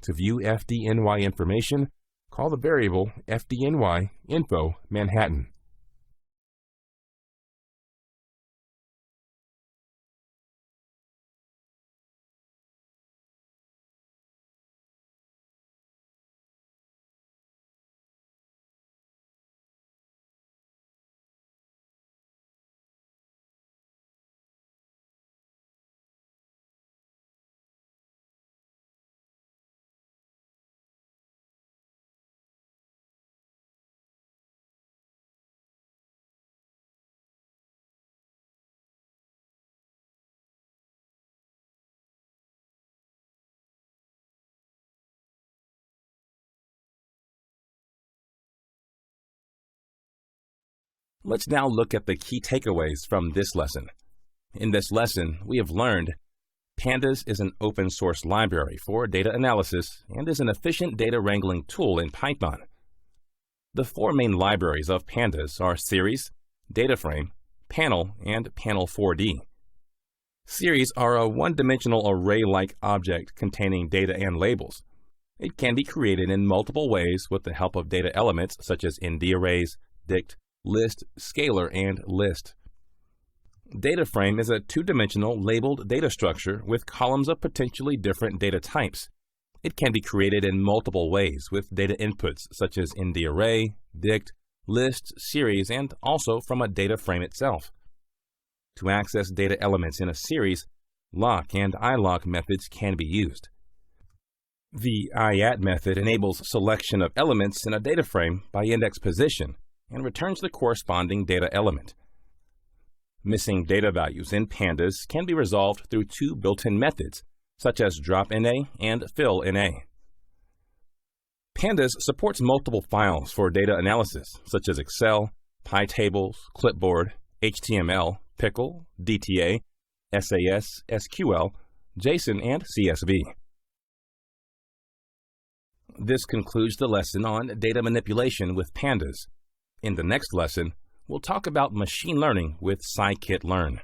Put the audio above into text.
To view FDNY information, call the variable FDNY info Manhattan. Let's now look at the key takeaways from this lesson. In this lesson, we have learned Pandas is an open source library for data analysis and is an efficient data wrangling tool in Python. The four main libraries of Pandas are Series, DataFrame, Panel, and Panel 4D. Series are a one-dimensional array-like object containing data and labels. It can be created in multiple ways with the help of data elements such as ND arrays, dict, list, scalar, and list. DataFrame is a two-dimensional labeled data structure with columns of potentially different data types. It can be created in multiple ways with data inputs such as ND array, dict, list, series, and also from a data frame itself. To access data elements in a series, lock and iLock methods can be used. The IAT method enables selection of elements in a data frame by index position and returns the corresponding data element. Missing data values in Pandas can be resolved through two built-in methods, such as drop_NA and fill_NA. Pandas supports multiple files for data analysis, such as Excel, PyTables, Clipboard, HTML, Pickle, DTA, SAS, SQL, JSON, and CSV. This concludes the lesson on data manipulation with Pandas. In the next lesson, we'll talk about machine learning with scikit-learn.